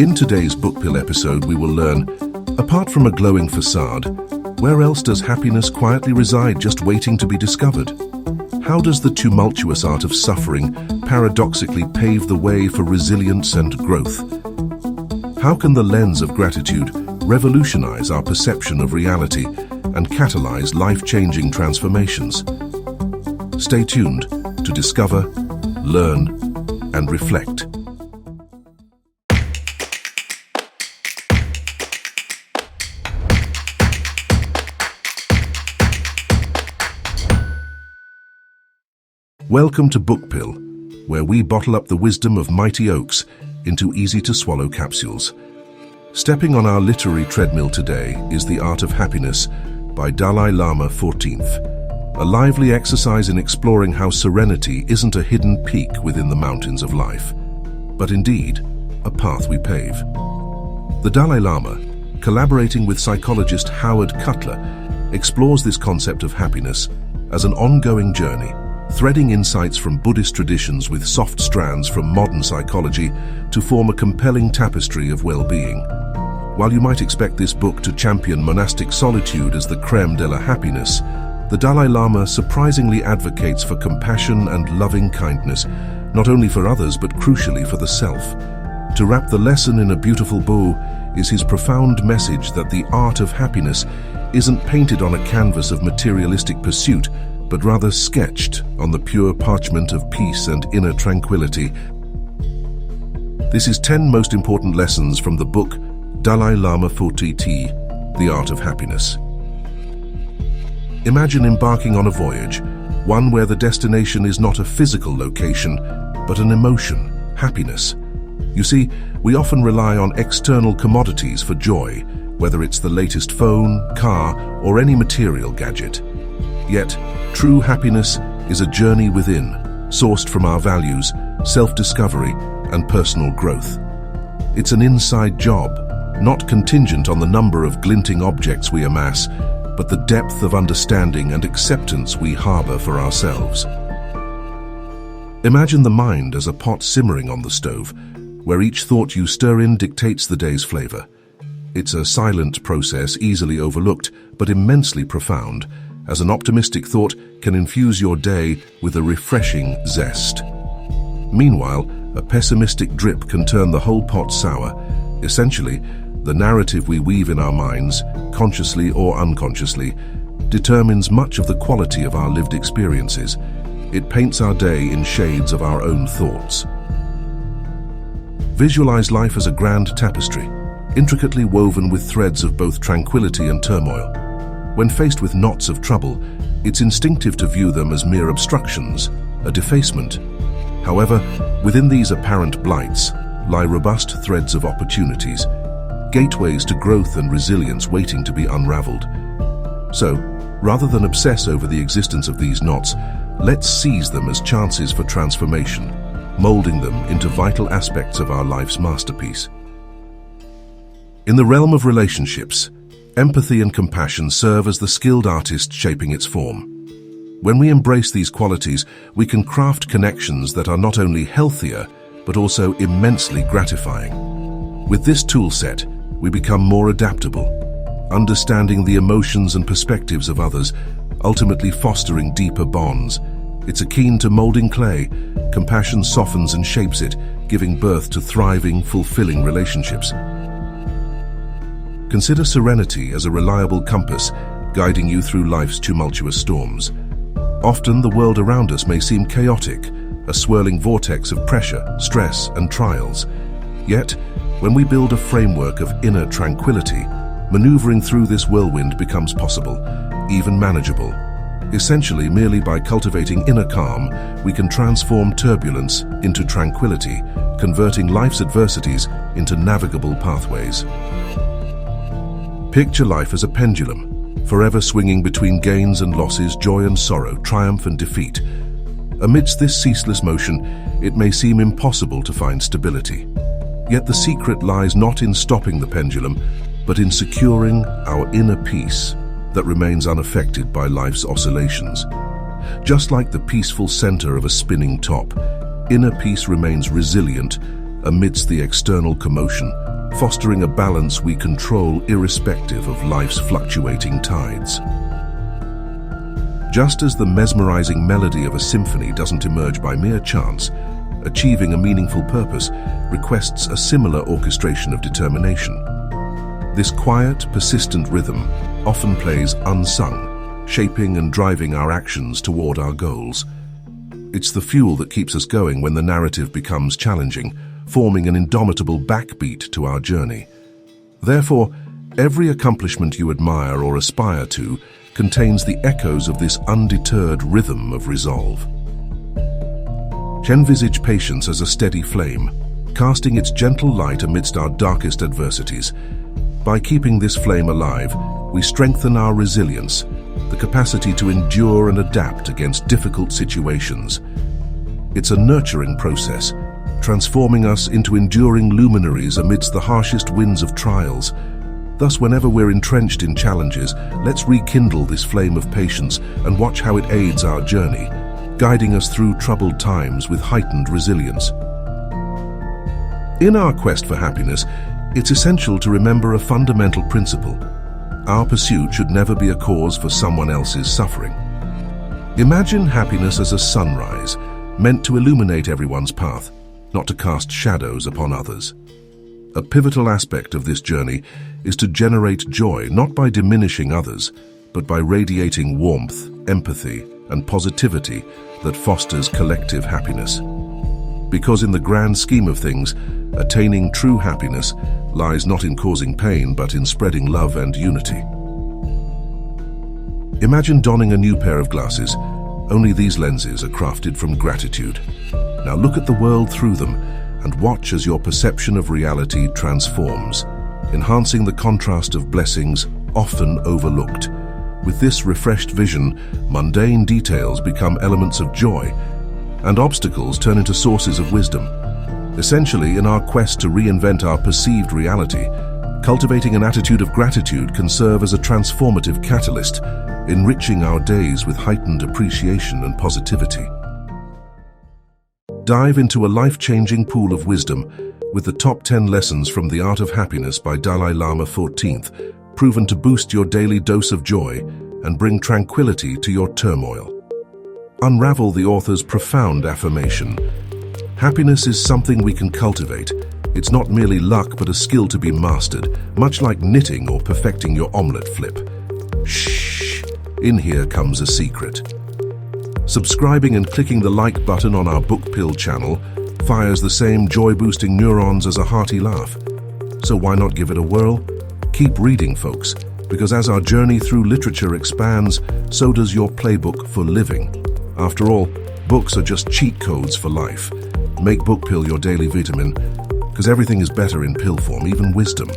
In today's BookPill episode, we will learn, apart from a glowing facade, where else does happiness quietly reside just waiting to be discovered? How does the tumultuous art of suffering paradoxically pave the way for resilience and growth? How can the lens of gratitude revolutionize our perception of reality and catalyze life-changing transformations? Stay tuned to discover, learn, and reflect. Welcome to BookPill, where we bottle up the wisdom of mighty oaks into easy-to-swallow capsules. Stepping on our literary treadmill today is The Art of Happiness by Dalai Lama XIV, a lively exercise in exploring how serenity isn't a hidden peak within the mountains of life, but indeed a path we pave. The Dalai Lama, collaborating with psychologist Howard Cutler, explores this concept of happiness as an ongoing journey, threading insights from Buddhist traditions with soft strands from modern psychology to form a compelling tapestry of well-being. While you might expect this book to champion monastic solitude as the crème de la happiness, the Dalai Lama surprisingly advocates for compassion and loving kindness, not only for others but crucially for the self. To wrap the lesson in a beautiful bow is his profound message that the art of happiness isn't painted on a canvas of materialistic pursuit, but rather sketched on the pure parchment of peace and inner tranquility. This is 10 most important lessons from the book Dalai Lama XIV, The Art of Happiness. Imagine embarking on a voyage, one where the destination is not a physical location, but an emotion, happiness. You see, we often rely on external commodities for joy, whether it's the latest phone, car, or any material gadget. Yet, true happiness is a journey within, sourced from our values, self-discovery, and personal growth. It's an inside job, not contingent on the number of glinting objects we amass, but the depth of understanding and acceptance we harbor for ourselves. Imagine the mind as a pot simmering on the stove, where each thought you stir in dictates the day's flavor. It's a silent process easily overlooked, but immensely profound, as an optimistic thought can infuse your day with a refreshing zest. Meanwhile, a pessimistic drip can turn the whole pot sour. Essentially, the narrative we weave in our minds, consciously or unconsciously, determines much of the quality of our lived experiences. It paints our day in shades of our own thoughts. Visualize life as a grand tapestry, intricately woven with threads of both tranquility and turmoil. When faced with knots of trouble, it's instinctive to view them as mere obstructions, a defacement. However, within these apparent blights lie robust threads of opportunities, gateways to growth and resilience waiting to be unraveled. So, rather than obsess over the existence of these knots, let's seize them as chances for transformation, molding them into vital aspects of our life's masterpiece. In the realm of relationships, empathy and compassion serve as the skilled artist shaping its form. When we embrace these qualities, we can craft connections that are not only healthier, but also immensely gratifying. With this tool set, we become more adaptable, understanding the emotions and perspectives of others, ultimately fostering deeper bonds. It's akin to molding clay. Compassion softens and shapes it, giving birth to thriving, fulfilling relationships. Consider serenity as a reliable compass, guiding you through life's tumultuous storms. Often the world around us may seem chaotic, a swirling vortex of pressure, stress, and trials. Yet, when we build a framework of inner tranquility, maneuvering through this whirlwind becomes possible, even manageable. Essentially, merely by cultivating inner calm, we can transform turbulence into tranquility, converting life's adversities into navigable pathways. Picture life as a pendulum, forever swinging between gains and losses, joy and sorrow, triumph and defeat. Amidst this ceaseless motion, it may seem impossible to find stability. Yet the secret lies not in stopping the pendulum, but in securing our inner peace that remains unaffected by life's oscillations. Just like the peaceful center of a spinning top, inner peace remains resilient amidst the external commotion, fostering a balance we control irrespective of life's fluctuating tides. Just as the mesmerizing melody of a symphony doesn't emerge by mere chance, achieving a meaningful purpose requests a similar orchestration of determination. This quiet, persistent rhythm often plays unsung, shaping and driving our actions toward our goals. It's the fuel that keeps us going when the narrative becomes challenging, forming an indomitable backbeat to our journey. Therefore, every accomplishment you admire or aspire to contains the echoes of this undeterred rhythm of resolve. Envisage patience as a steady flame, casting its gentle light amidst our darkest adversities. By keeping this flame alive, we strengthen our resilience, the capacity to endure and adapt against difficult situations. It's a nurturing process, transforming us into enduring luminaries amidst the harshest winds of trials. Thus, whenever we're entrenched in challenges, let's rekindle this flame of patience and watch how it aids our journey, guiding us through troubled times with heightened resilience. In our quest for happiness, it's essential to remember a fundamental principle. Our pursuit should never be a cause for someone else's suffering. Imagine happiness as a sunrise, meant to illuminate everyone's path, not to cast shadows upon others. A pivotal aspect of this journey is to generate joy not by diminishing others, but by radiating warmth, empathy, and positivity that fosters collective happiness. Because in the grand scheme of things, attaining true happiness lies not in causing pain, but in spreading love and unity. Imagine donning a new pair of glasses. Only these lenses are crafted from gratitude. Now look at the world through them and watch as your perception of reality transforms, enhancing the contrast of blessings often overlooked. With this refreshed vision, mundane details become elements of joy, and obstacles turn into sources of wisdom. Essentially, in our quest to reinvent our perceived reality, cultivating an attitude of gratitude can serve as a transformative catalyst, enriching our days with heightened appreciation and positivity. Dive into a life-changing pool of wisdom with the top 10 lessons from The Art of Happiness by Dalai Lama XIV, proven to boost your daily dose of joy and bring tranquility to your turmoil. Unravel the author's profound affirmation. Happiness is something we can cultivate. It's not merely luck, but a skill to be mastered, much like knitting or perfecting your omelette flip. Shh! In here comes a secret. Subscribing and clicking the like button on our BookPill channel fires the same joy-boosting neurons as a hearty laugh. So why not give it a whirl? Keep reading, folks, because as our journey through literature expands, so does your playbook for living. After all, books are just cheat codes for life. Make BookPill your daily vitamin, because everything is better in pill form, even wisdom.